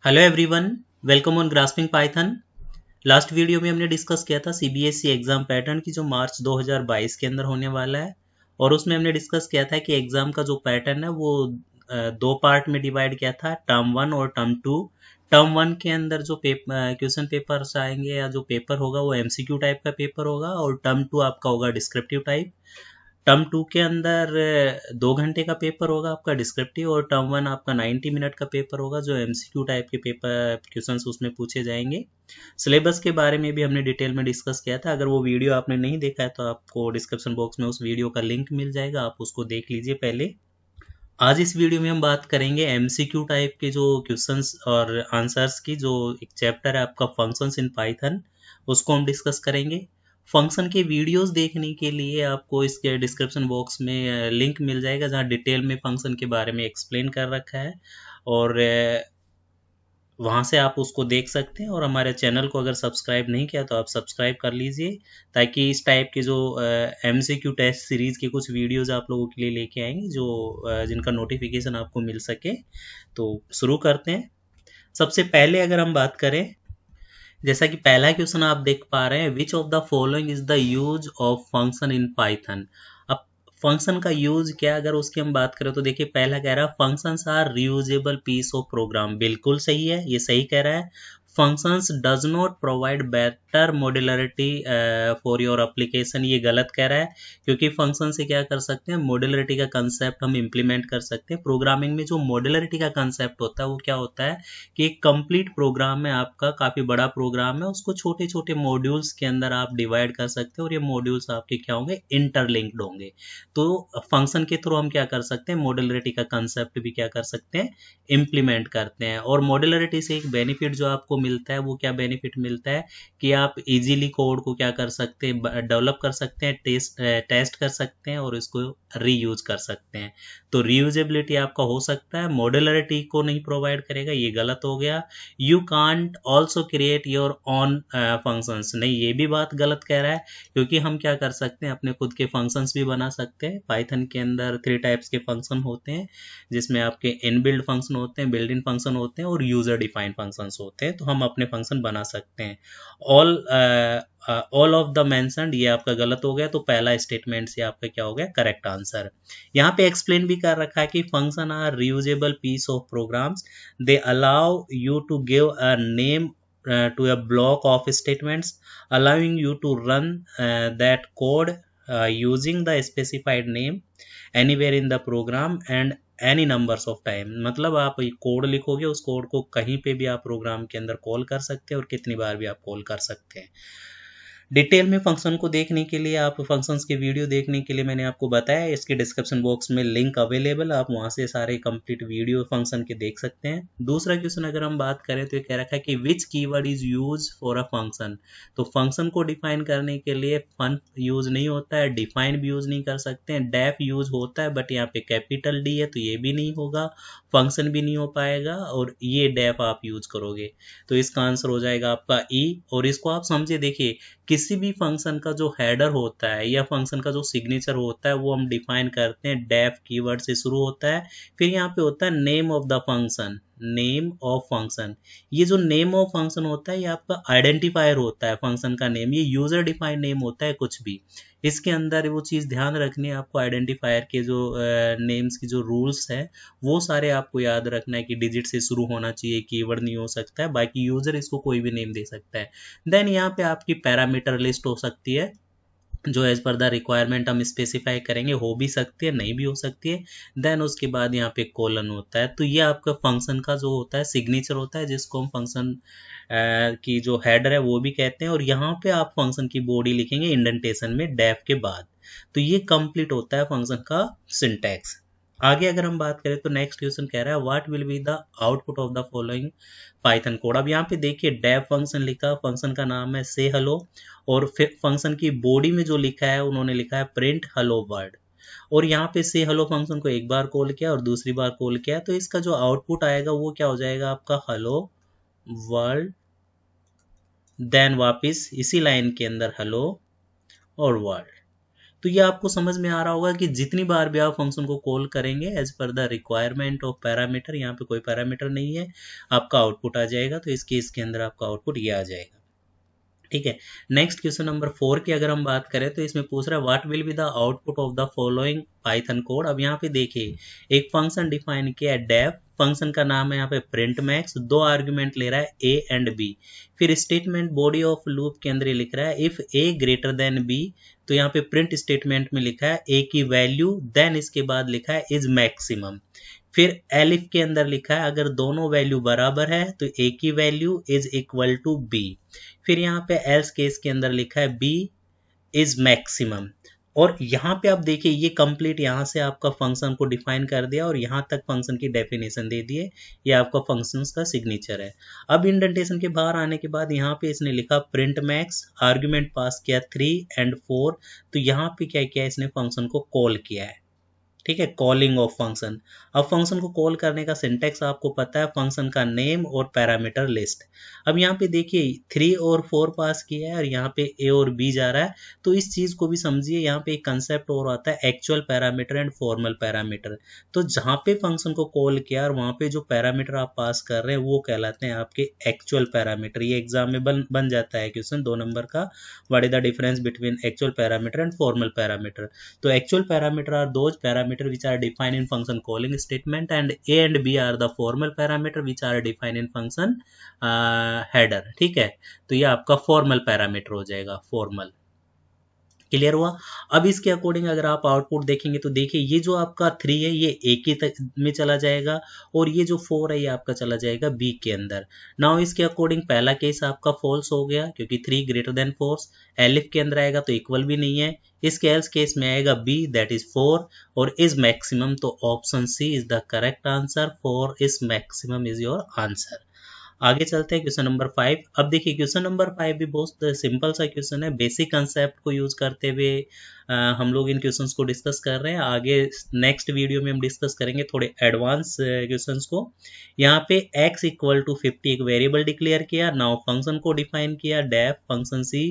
Hello everyone, welcome on grasping Python. Last video में हमने discuss किया था सीबीएसई एग्जाम पैटर्न की जो मार्च 2022 के अंदर होने वाला है। और उसमें हमने डिस्कस किया था कि एग्जाम का जो पैटर्न है वो दो पार्ट में डिवाइड किया था, टर्म वन और टर्म टू। टर्म वन के अंदर जो क्वेश्चन पेपर्स आएंगे या जो पेपर होगा वो एमसीक्यू टाइप का पेपर होगा, और टर्म टू आपका होगा डिस्क्रिप्टिव टाइप। टर्म टू के अंदर 2 घंटे का पेपर होगा आपका डिस्क्रिप्टिव, और टर्म वन आपका 90 मिनट का पेपर होगा जो एमसीक्यू टाइप के पेपर क्वेश्चंस उसमें पूछे जाएंगे। सिलेबस के बारे में भी हमने डिटेल में डिस्कस किया था। अगर वो वीडियो आपने नहीं देखा है तो आपको डिस्क्रिप्शन बॉक्स में उस वीडियो का लिंक मिल जाएगा, आप उसको देख लीजिए पहले। आज इस वीडियो में हम बात करेंगे एमसीक्यू टाइप के जो क्वेश्चंस और आंसर्स की, जो एक चैप्टर है आपका फंक्शंस इन पाइथन, उसको हम डिस्कस करेंगे। फंक्शन के वीडियोस देखने के लिए आपको इसके डिस्क्रिप्शन बॉक्स में लिंक मिल जाएगा, जहां डिटेल में फंक्शन के बारे में एक्सप्लेन कर रखा है, और वहां से आप उसको देख सकते हैं। और हमारे चैनल को अगर सब्सक्राइब नहीं किया तो आप सब्सक्राइब कर लीजिए, ताकि इस टाइप के जो एमसीक्यू टेस्ट सीरीज के कुछ वीडियोस आप लोगों के लिए लेके आएंगे, जो जिनका नोटिफिकेशन आपको मिल सके। तो शुरू करते हैं। सबसे पहले अगर हम बात करें, जैसा कि पहला क्वेश्चन आप देख पा रहे हैं, which of the following is the use of function in Python. अब फंक्शन का यूज क्या, अगर उसकी हम बात करें तो देखिए पहला कह रहा है functions are reusable piece of program. बिल्कुल सही है, ये सही कह रहा है। Functions does not provide better modularity for your application, ये गलत कह रहा है, क्योंकि फंक्शन से क्या कर सकते हैं, मॉड्यूलरिटी का कंसेप्ट हम इंप्लीमेंट कर सकते हैं। प्रोग्रामिंग में जो मॉड्यूलरिटी का कंसेप्ट होता है वो क्या होता है कि एक कंप्लीट प्रोग्राम है आपका, काफी बड़ा प्रोग्राम है, उसको छोटे छोटे मॉड्यूल्स के अंदर आप डिवाइड कर सकते हैं, और ये मॉड्यूल्स आपके क्या होंगे, इंटरलिंक्ड होंगे। तो फंक्शन के थ्रू हम क्या कर सकते हैं, मॉड्यूलरिटी का कंसेप्ट भी क्या कर सकते हैं, इंप्लीमेंट करते हैं। और मॉड्यूलरिटी से एक बेनिफिट जो आपको मिलता है वो क्या बेनिफिट मिलता है कि आप इजीली कोड को क्या कर सकते हैं, डेवलप कर सकते हैं, टेस्ट कर सकते हैं, और इसको रीयूज कर सकते हैं। तो रीयूजेबिलिटी आपका हो सकता है, मॉड्यूलरिटी को नहीं प्रोवाइड करेगा, ये गलत हो गया। You can't also create your on functions, नहीं, ये भी बात गलत कह रहा है, क्योंकि हम क्या कर सकते हैं, अपने खुद के फंक्शंस भी बना सकते हैं। पाइथन के अंदर 3 टाइप्स के फंक्शन होते हैं, जिसमें आपके इनबिल्ड फंक्शन होते हैं, बिल्ट इन फंक्शन होते हैं, और यूजर डिफाइंड फंक्शंस होते हैं। तो हम अपने फंक्शन बना सकते हैं। ऑल ऑफ द मेंशन्ड, ये आपका गलत हो गया, तो पहला स्टेटमेंट से आपका क्या हो गया, करेक्ट आंसर। यहाँ पे एक्सप्लेन भी कर रखा है कि function are reusable piece of programs, they allow you to give a name to a block of statements, allowing you to run that code using the specified name anywhere in the program and any numbers of time. मतलब आप code लिखोगे, उस code को कहीं पे भी आप programme के अंदर कॉल कर सकते हैं, और कितनी बार भी आप कॉल कर सकते हैं। डिटेल में फंक्शन को देखने के लिए, आप फंक्शंस के वीडियो देखने के लिए मैंने आपको बताया, इसके डिस्क्रिप्शन बॉक्स में लिंक अवेलेबल, आप वहां से सारे कंप्लीट वीडियो फंक्शन के देख सकते हैं। दूसरा क्वेश्चन अगर हम बात करें तो ये कह रखा है कि which keyword is use for a function. तो फंक्शन को डिफाइन करने के लिए फन यूज नहीं होता है, डिफाइन भी यूज नहीं कर सकते हैं, डेफ यूज होता है, बट यहाँ पे कैपिटल डी है तो ये भी नहीं होगा, फंक्शन भी नहीं हो पाएगा, और ये डेफ आप यूज करोगे। तो इसका आंसर हो जाएगा आपका ई। और इसको आप समझे, देखिए किसी भी फंक्शन का जो हेडर होता है या फंक्शन का जो सिग्नेचर होता है वो हम डिफाइन करते हैं, डेफ कीवर्ड से शुरू होता है। फिर यहाँ पे होता है name of the function, name of function. ये जो नेम ऑफ फंक्शन होता है ये आपका आइडेंटिफायर होता है फंक्शन का नेम, ये यूजर डिफाइंड नेम होता है कुछ भी। इसके अंदर वो चीज़ ध्यान रखनी है आपको, आइडेंटिफायर के जो नेम्स की जो रूल्स है वो सारे आपको याद रखना है कि डिजिट से शुरू होना चाहिए, कीवर्ड नहीं हो सकता है, बाकी यूजर इसको कोई भी नेम दे सकता है। देन यहाँ पे आपकी पैरामीटर लिस्ट हो सकती है, जो एज पर द रिक्वायरमेंट हम स्पेसिफाई करेंगे, हो भी सकती है, नहीं भी हो सकती है। देन उसके बाद यहाँ पे कोलन होता है। तो ये आपका फंक्शन का जो होता है सिग्नेचर होता है, जिसको हम फंक्शन की जो हेडर है वो भी कहते हैं। और यहाँ पे आप फंक्शन की बॉडी लिखेंगे इंडेंटेशन में डेफ के बाद। तो ये कंप्लीट होता है फंक्शन का सिंटैक्स। आगे अगर हम बात करें तो नेक्स्ट क्वेश्चन कह रहा है what will be the output of the following Python code. अब यहाँ पे देखिए डेफ फंक्शन लिखा, फंक्शन का नाम है से हेलो, और फिर फंक्शन की बॉडी में जो लिखा है उन्होंने लिखा है प्रिंट हेलो वर्ड। और यहाँ पे से हेलो फंक्शन को एक बार कॉल किया और दूसरी बार कॉल किया, तो इसका जो आउटपुट आएगा वो क्या हो जाएगा आपका, हेलो वर्ल्ड, देन वापस इसी लाइन के अंदर हेलो और वर्ल्ड। तो ये आपको समझ में आ रहा होगा कि जितनी बार भी आप फंक्शन को कॉल करेंगे as per the requirement of parameter, यहाँ पे कोई पैरामीटर नहीं है, आपका आउटपुट आ जाएगा। तो इस केस के अंदर आपका आउटपुट ये आ जाएगा। ठीक है, नेक्स्ट क्वेश्चन नंबर 4 की अगर हम बात करें तो इसमें पूछ रहा है what will be the output of the following Python code. अब यहाँ पे देखिए एक फंक्शन डिफाइन किया है डेफ, फंक्शन का नाम है यहाँ पे प्रिंट मैक्स, दो आर्गुमेंट ले रहा है ए एंड बी, फिर स्टेटमेंट बॉडी ऑफ लूप के अंदर लिख रहा है if A greater than B, तो यहाँ पे प्रिंट स्टेटमेंट में लिखा है ए की वैल्यू, देन इसके बाद लिखा है इज मैक्सिमम, फिर एलिफ के अंदर लिखा है अगर दोनों वैल्यू बराबर है तो ए की value is equal to B, फिर यहाँ पे एल्स केस के अंदर लिखा है बी इज मैक्सिमम। और यहाँ पे आप देखिए ये कंप्लीट यहाँ से आपका फंक्शन को डिफाइन कर दिया और यहाँ तक फंक्शन की डेफिनेशन दे दिए, ये आपका फंक्शन का सिग्नेचर है। अब इंडेंटेशन के बाहर आने के बाद यहाँ पे इसने लिखा प्रिंट मैक्स, आर्गुमेंट पास किया 3 एंड 4, तो यहाँ पे क्या किया इसने फंक्शन को कॉल किया है। ठीक है, कॉलिंग ऑफ फंक्शन। अब फंक्शन को कॉल करने का सिंटेक्स आपको पता है, फंक्शन का नेम और पैरामीटर लिस्ट। अब यहाँ पे देखिए 3 और 4 पास किया है और यहाँ पे ए और बी जा रहा है, तो इस चीज को भी समझिए। यहाँ पे एक कंसेप्ट और आता है actual parameter and formal parameter. तो जहाँ पे फंक्शन को कॉल किया और वहाँ पे जो पैरामीटर आप पास कर रहे हैं वो कहलाते हैं आपके एक्चुअल पैरामीटर। ये एग्जाम में बन जाता है क्वेश्चन 2 नंबर का, what is the difference between actual parameter and formal parameter. तो actual parameter are those parameter which are defined in function calling statement, and a and b are the formal parameter which are defined in function header। ठीक है, तो ये आपका formal parameter हो जाएगा, formal. Clear हुआ। अब इसके अकॉर्डिंग अगर आप आउटपुट देखेंगे तो देखिए ये जो आपका 3 है ये ए के में चला जाएगा और ये जो 4 है ये आपका चला जाएगा बी के अंदर। नाउ इसके अकॉर्डिंग पहला केस आपका फॉल्स हो गया क्योंकि 3 ग्रेटर देन 4, एलिफ के अंदर आएगा तो इक्वल भी नहीं है। इसके एल्स केस में आएगा बी दैट इज 4 और इज मैक्सिमम, तो option C is the correct answer, 4 is maximum is your answer. आगे चलते हैं क्वेश्चन नंबर 5। अब देखिए क्वेश्चन नंबर 5 भी बहुत सिंपल सा क्वेश्चन है, बेसिक कंसेप्ट को यूज करते हुए हम लोग इन क्वेश्चंस को डिस्कस कर रहे हैं। आगे नेक्स्ट वीडियो में हम डिस्कस करेंगे थोड़े एडवांस क्वेश्चंस को। यहाँ पे x इक्वल टू 50 एक वेरिएबल डिक्लेयर किया, नाउ फंक्शन को डिफाइन किया डेफ फंक्शन सी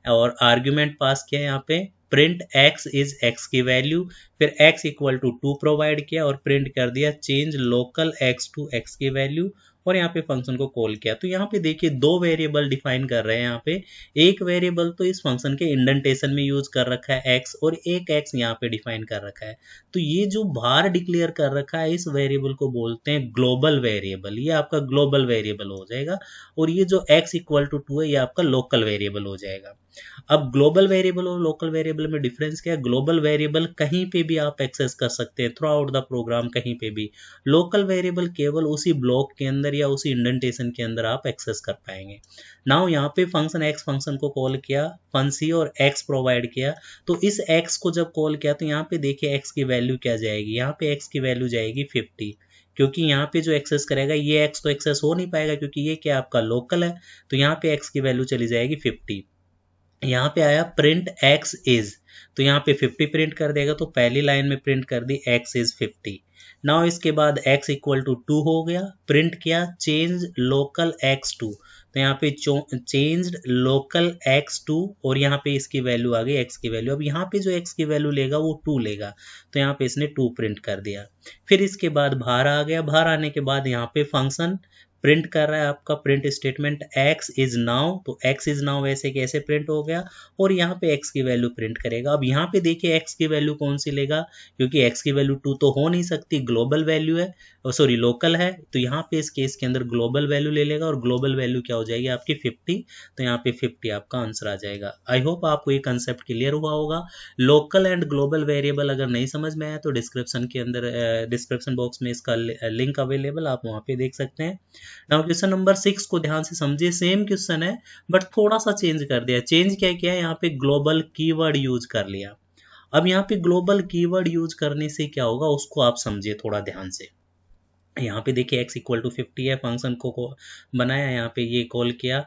और आर्ग्यूमेंट पास किया यहाँ पे प्रिंट x इज x की वैल्यू, फिर x इक्वल टू 2 प्रोवाइड किया और प्रिंट कर दिया change local x to x की वैल्यू और यहाँ पे फंक्शन को कॉल किया। तो यहाँ पे देखिए दो वेरिएबल डिफाइन कर रहे हैं यहाँ पे, एक वेरिएबल तो इस फंक्शन के इंडेंटेशन में यूज कर रखा है x और एक x यहाँ पे डिफाइन कर रखा है। तो ये जो बाहर डिक्लेयर कर रखा है इस वेरिएबल को बोलते हैं ग्लोबल वेरिएबल, ये आपका ग्लोबल वेरिएबल हो जाएगा। और ये जो x इक्वल टू 2 है ये आपका लोकल वेरिएबल हो जाएगा। अब ग्लोबल वेरिएबल और लोकल वेरिएबल में डिफरेंस क्या है, ग्लोबल वेरिएबल कहीं पे भी आप एक्सेस कर सकते हैं थ्रू आउट द प्रोग्राम, कहीं पे भी। लोकल वेरिएबल केवल उसी ब्लॉक के अंदर या उसी इंडेंटेशन के अंदर आप एक्सेस कर पाएंगे। नाउ यहाँ पे फंक्शन x फंक्शन को कॉल किया, फन सी और x प्रोवाइड किया, तो इस x को जब कॉल किया तो यहाँ पे देखिए x की वैल्यू क्या जाएगी, यहाँ पे x की वैल्यू जाएगी 50, क्योंकि यहाँ पे जो एक्सेस करेगा ये x तो एक्सेस हो नहीं पाएगा क्योंकि ये क्या आपका लोकल है, तो यहाँ पे x की वैल्यू चली जाएगी 50। यहाँ पे आया प्रिंट x इज, तो यहाँ पे 50 प्रिंट कर देगा, तो पहली लाइन में प्रिंट कर दी x इज 50। नाउ इसके बाद x इक्वल टू 2 हो गया, प्रिंट किया चेंज लोकल x2, तो यहाँ पे चेंज्ड लोकल x2 और यहाँ पे इसकी वैल्यू आ गई x की वैल्यू। अब यहाँ पे जो x की वैल्यू लेगा वो 2 लेगा, तो यहाँ पे इसने 2 प्रिंट कर दिया। फिर इसके बाद बाहर आ गया, बाहर आने के बाद यहाँ पे फंक्शन प्रिंट कर रहा है आपका print statement x is now, तो x इज नाउ वैसे कैसे प्रिंट हो गया और यहाँ पे x की वैल्यू प्रिंट करेगा। अब यहाँ पे देखिए x की वैल्यू कौन सी लेगा, क्योंकि x की वैल्यू 2 तो हो नहीं सकती, ग्लोबल वैल्यू है, सॉरी लोकल है, तो यहाँ पे इस केस के अंदर ग्लोबल वैल्यू ले लेगा और ग्लोबल वैल्यू क्या हो जाएगी आपकी 50, तो यहाँ पे 50 आपका आंसर आ जाएगा। आई होप आपको ये कंसेप्ट क्लियर हुआ होगा। लोकल एंड ग्लोबल वेरिएबल अगर नहीं समझ में आया तो डिस्क्रिप्शन के अंदर डिस्क्रिप्शन बॉक्स में इसका लिंक अवेलेबल, आप वहाँ पे देख सकते हैं। नाउ क्वेश्चन नंबर 6 को ध्यान से समझिए, सेम क्वेश्चन है बट थोड़ा सा चेंज कर दिया। चेंज क्या किया है, यहाँ पे ग्लोबल कीवर्ड यूज कर लिया। अब यहाँ पे ग्लोबल कीवर्ड यूज करने से क्या होगा उसको आप समझिए थोड़ा ध्यान से। यहाँ पे देखिए x इक्वल टू 50 है, फंक्शन को बनाया, यहाँ पे ये कॉल किया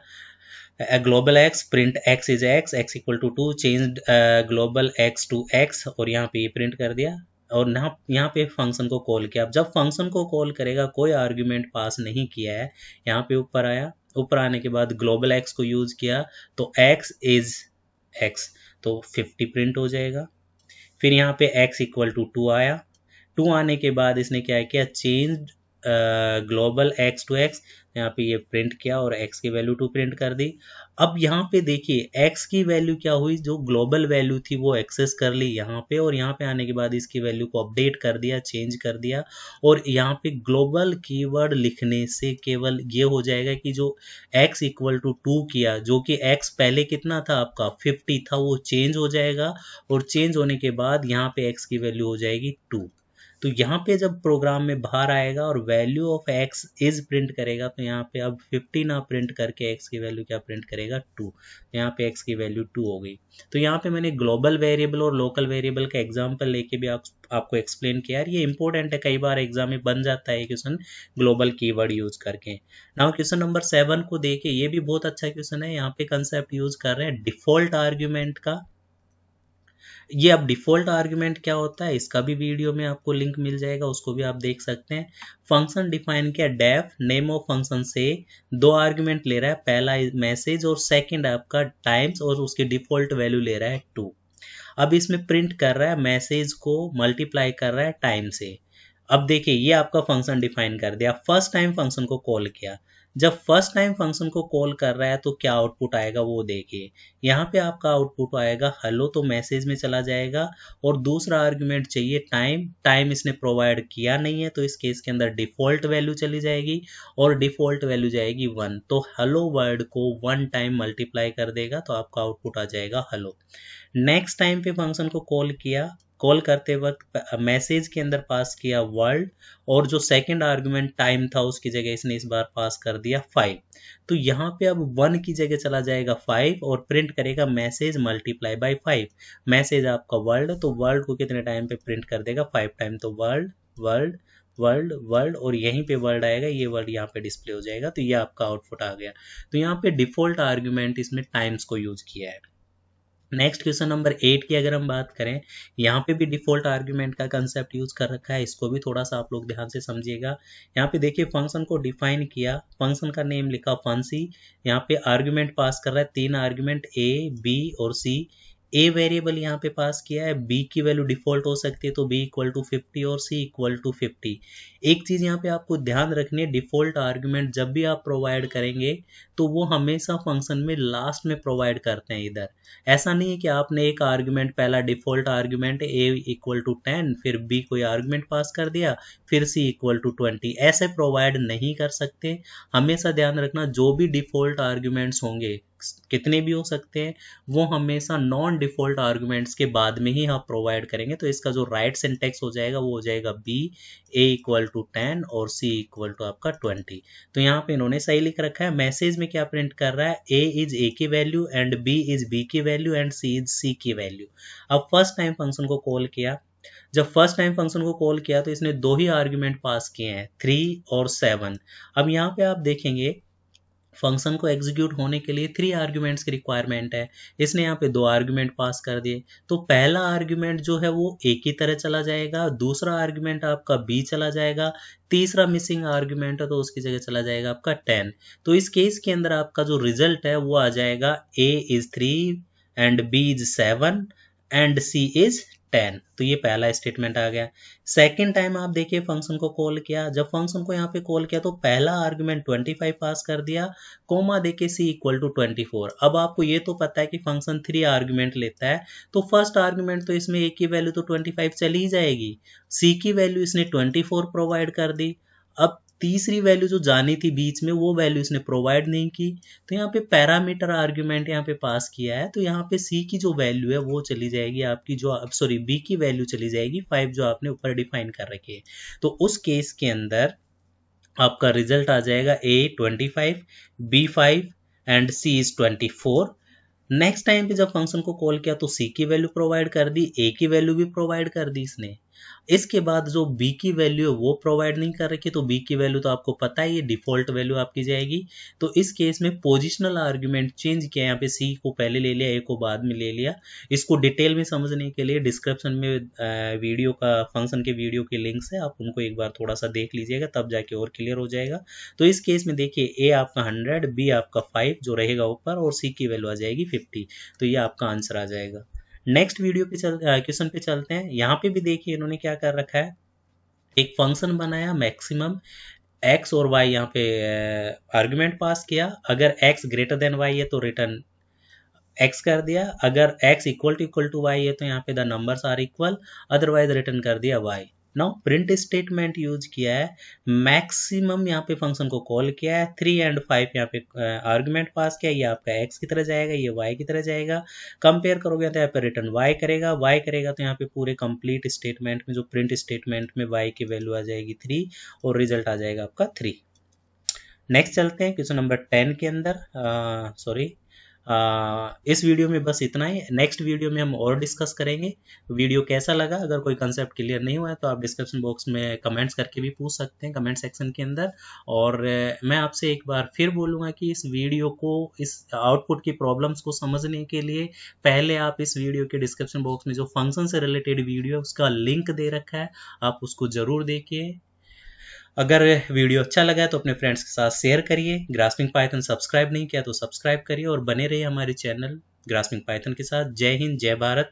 global x, print x is x equal to 2, change global x to x और यहाँ पे ये प्रिंट कर दिया और यहाँ पे फंक्शन को कॉल किया। अब जब फंक्शन को कॉल करेगा कोई आर्ग्यूमेंट पास नहीं किया है, यहाँ पे ऊपर आया, ऊपर आने के बाद ग्लोबल x को यूज किया तो x इज x, तो 50 प्रिंट हो जाएगा। फिर यहाँ पे x इक्वल टू 2 आया। 2 आने के बाद इसने क्या किया, change global x to x, यहाँ पे ये प्रिंट किया और x की वैल्यू 2 प्रिंट कर दी। अब यहाँ पे देखिए x की वैल्यू क्या हुई, जो ग्लोबल वैल्यू थी वो एक्सेस कर ली यहाँ पे, और यहाँ पे आने के बाद इसकी वैल्यू को अपडेट कर दिया, चेंज कर दिया। और यहाँ पे ग्लोबल कीवर्ड लिखने से केवल ये हो जाएगा कि जो x इक्वल टू 2 किया, जो कि x पहले कितना था आपका 50 था, वो चेंज हो जाएगा। और चेंज होने के बाद यहाँ पे x की वैल्यू हो जाएगी 2। तो यहाँ पे जब प्रोग्राम में बाहर आएगा और value of x is print करेगा, तो यहाँ पे अब 50 ना प्रिंट करके x की वैल्यू क्या प्रिंट करेगा, 2। यहाँ पे x की वैल्यू 2 हो गई। तो यहाँ पे मैंने ग्लोबल वेरिएबल और लोकल वेरिएबल का एग्जांपल लेके भी आपको एक्सप्लेन किया। ये इंपॉर्टेंट है, कई बार एग्जाम में बन जाता है क्वेश्चन ग्लोबल कीवर्ड यूज करके। नाउ क्वेश्चन नंबर 7 को देखिए, ये भी बहुत अच्छा क्वेश्चन है। यहाँ पे कंसेप्ट यूज कर रहे हैं डिफॉल्ट आर्ग्यूमेंट का। ये अब डिफॉल्ट आर्ग्यूमेंट क्या होता है, इसका भी वीडियो में आपको लिंक मिल जाएगा, उसको भी आप देख सकते हैं। फंक्शन डिफाइन किया डेफ, नेम ऑफ फंक्शन से 2 आर्ग्यूमेंट ले रहा है, पहला मैसेज और सेकंड आपका टाइम्स, और उसकी डिफॉल्ट वैल्यू ले रहा है 2। अब इसमें प्रिंट कर रहा है मैसेज को मल्टीप्लाई कर रहा है टाइम से। अब देखिए ये आपका फंक्शन डिफाइन कर दिया, फर्स्ट टाइम फंक्शन को कॉल किया। जब फर्स्ट टाइम फंक्शन को कॉल कर रहा है तो क्या आउटपुट आएगा वो देखिए। यहाँ पे आपका आउटपुट आएगा हेलो, तो मैसेज में चला जाएगा। और दूसरा आर्गुमेंट चाहिए टाइम, टाइम इसने प्रोवाइड किया नहीं है, तो इस केस के अंदर डिफॉल्ट वैल्यू चली जाएगी, और डिफॉल्ट वैल्यू जाएगी 1। तो हेलो वर्ड को 1 टाइम मल्टीप्लाई कर देगा, तो आपका आउटपुट आ जाएगा हेलो। नेक्स्ट टाइम पे फंक्शन को कॉल किया, कॉल करते वक्त मैसेज के अंदर पास किया वर्ल्ड, और जो सेकंड आर्गुमेंट टाइम था उसकी जगह इसने इस बार पास कर दिया 5। तो यहाँ पे अब 1 की जगह चला जाएगा 5 और प्रिंट करेगा मैसेज मल्टीप्लाई बाय 5। मैसेज आपका वर्ल्ड, तो वर्ल्ड को कितने टाइम पे प्रिंट कर देगा, 5 टाइम। तो वर्ल्ड वर्ल्ड वर्ल्ड वर्ल्ड, और यहीं पे वर्ल्ड आएगा, ये वर्ड यहाँ पे डिस्प्ले हो जाएगा। तो ये आपका आउटपुट आ गया। तो यहाँ पे डिफॉल्ट आर्ग्यूमेंट इसमें टाइम्स को यूज किया है। नेक्स्ट क्वेश्चन नंबर 8 की अगर हम बात करें, यहाँ पे भी डिफॉल्ट आर्ग्यूमेंट का कंसेप्ट यूज कर रखा है, इसको भी थोड़ा सा आप लोग ध्यान से समझिएगा। यहाँ पे देखिए फंक्शन को डिफाइन किया, फंक्शन का नेम लिखा फंसी, यहाँ पे आर्ग्यूमेंट पास कर रहा है 3 आर्ग्यूमेंट ए, बी और सी। ए वेरिएबल यहाँ पे पास किया है, बी की वैल्यू डिफॉल्ट हो सकती है, तो बी इक्वल टू 50 और सी इक्वल टू 50। एक चीज यहाँ पे आपको ध्यान रखनी है, डिफॉल्ट आर्ग्यूमेंट जब भी आप प्रोवाइड करेंगे तो वो हमेशा फंक्शन में लास्ट में प्रोवाइड करते हैं। इधर ऐसा नहीं है कि आपने एक आर्ग्यूमेंट, पहला default argument A equal to 10, फिर बी कोई आर्ग्यूमेंट पास कर दिया, फिर सी इक्वल टू 20, ऐसे प्रोवाइड नहीं कर सकते। हमेशा ध्यान रखना, जो भी डिफॉल्ट आर्ग्यूमेंट्स होंगे, कितने भी हो सकते हैं, वो हमेशा नॉन डिफॉल्ट आर्ग्यूमेंट्स के बाद में ही आप प्रोवाइड करेंगे। तो इसका जो राइट सिंटेक्स हो जाएगा वो हो जाएगा बी ए इक्वल टू 10 और सी इक्वल टू आपका 20। तो यहाँ पे इन्होंने सही लिख रखा है। मैसेज में क्या प्रिंट कर रहा है, ए इज ए की value and B is B की value and C is C की वैल्यू। अब फर्स्ट टाइम फंक्शन को कॉल किया, जब फर्स्ट टाइम फंक्शन को कॉल किया तो इसने 2 ही आर्ग्यूमेंट पास किए हैं, 3 और 7। अब यहाँ पे आप देखेंगे फंक्शन को एग्जीक्यूट होने के लिए 3 आर्ग्यूमेंट्स की रिक्वायरमेंट है, इसने यहाँ पे 2 आर्ग्यूमेंट पास कर दिए। तो पहला आर्ग्यूमेंट जो है वो ए की तरह चला जाएगा, दूसरा आर्ग्यूमेंट आपका बी चला जाएगा, तीसरा मिसिंग आर्ग्यूमेंट है तो उसकी जगह चला जाएगा आपका 10। तो इस केस के अंदर आपका जो रिजल्ट है वो आ जाएगा A is 3 and B is 7 and C is 10। तो ये पहला स्टेटमेंट आ गया। सेकेंड टाइम आप देखिए फंक्शन को कॉल किया, जब फंक्शन को यहाँ पे कॉल किया तो पहला आर्गुमेंट 25 पास कर दिया, कोमा देके सी इक्वल टू 24। अब आपको ये तो पता है कि फंक्शन 3 आर्गुमेंट लेता है, तो फर्स्ट आर्गुमेंट तो इसमें ए की वैल्यू तो 25 चली जाएगी, सी की वैल्यू इसने 24 प्रोवाइड कर दी। अब तीसरी वैल्यू जो जानी थी बीच में वो वैल्यू इसने प्रोवाइड नहीं की, तो यहाँ पे पैरामीटर आर्ग्यूमेंट यहाँ पे पास किया है, तो यहाँ पे सी की जो वैल्यू है वो चली जाएगी आपकी, जो सॉरी बी की वैल्यू चली जाएगी 5 जो आपने ऊपर डिफाइन कर रखी है। तो उस केस के अंदर आपका रिजल्ट आ जाएगा A 25, B 5 and C is 24। Next time पे जब फंक्शन को कॉल किया तो सी की वैल्यू प्रोवाइड कर दी, ए की वैल्यू भी प्रोवाइड कर दी इसने। इसके बाद जो बी की वैल्यू है वो प्रोवाइड नहीं कर रखी, तो बी की वैल्यू तो आपको पता है ये डिफॉल्ट वैल्यू आपकी जाएगी। तो इस केस में पोजिशनल आर्ग्यूमेंट चेंज किया, यहाँ पे सी को पहले ले लिया, ए को बाद में ले लिया। इसको डिटेल में समझने के लिए डिस्क्रिप्शन में वीडियो का, फंक्शन के वीडियो के लिंक्स है, आप उनको एक बार थोड़ा सा देख लीजिएगा, तब जाके और क्लियर हो जाएगा। तो इस केस में देखिए ए आपका 100, बी आपका 5 जो रहेगा ऊपर, और सी की वैल्यू आ जाएगी 50। तो ये आपका आंसर आ जाएगा। नेक्स्ट वीडियो पे क्वेश्चन पे चलते हैं। यहाँ पे भी देखिए इन्होंने क्या कर रखा है, एक फंक्शन बनाया मैक्सिमम एक्स और वाई, यहाँ पे आर्गुमेंट पास किया। अगर एक्स ग्रेटर देन वाई है तो रिटर्न एक्स कर दिया, अगर एक्स इक्वल टू वाई है तो यहाँ पे the numbers are equal, otherwise return कर दिया Y. Now print statement use किया है, मैक्सिमम यहाँ पे फंक्शन को कॉल किया है, 3 एंड 5 यहाँ पे आर्गुमेंट पास किया, ये आपका एक्स की तरह जाएगा, ये वाई की तरह जाएगा। कंपेयर करोगे तो यहाँ पे रिटर्न वाई करेगा, वाई करेगा तो यहाँ पे पूरे कंप्लीट स्टेटमेंट में जो प्रिंट स्टेटमेंट में वाई की वैल्यू आ जाएगी 3 और रिजल्ट आ जाएगा आपका 3। नेक्स्ट चलते हैं क्वेश्चन नंबर 10 के अंदर। इस वीडियो में बस इतना ही। नेक्स्ट वीडियो में हम और डिस्कस करेंगे। वीडियो कैसा लगा, अगर कोई कंसेप्ट क्लियर नहीं हुआ है तो आप डिस्क्रिप्शन बॉक्स में कमेंट्स करके भी पूछ सकते हैं, कमेंट सेक्शन के अंदर। और मैं आपसे एक बार फिर बोलूँगा कि इस वीडियो को, इस आउटपुट की प्रॉब्लम्स को समझने के लिए पहले आप इस वीडियो के डिस्क्रिप्शन बॉक्स में जो फंक्शन से रिलेटेड वीडियो है उसका लिंक दे रखा है, आप उसको ज़रूर देखिए। अगर वीडियो अच्छा लगा है तो अपने फ्रेंड्स के साथ शेयर करिए। ग्रास्पिंग पाइथन सब्सक्राइब नहीं किया तो सब्सक्राइब करिए और बने रहिए हमारे चैनल ग्रास्पिंग पाइथन के साथ। जय हिंद, जय भारत।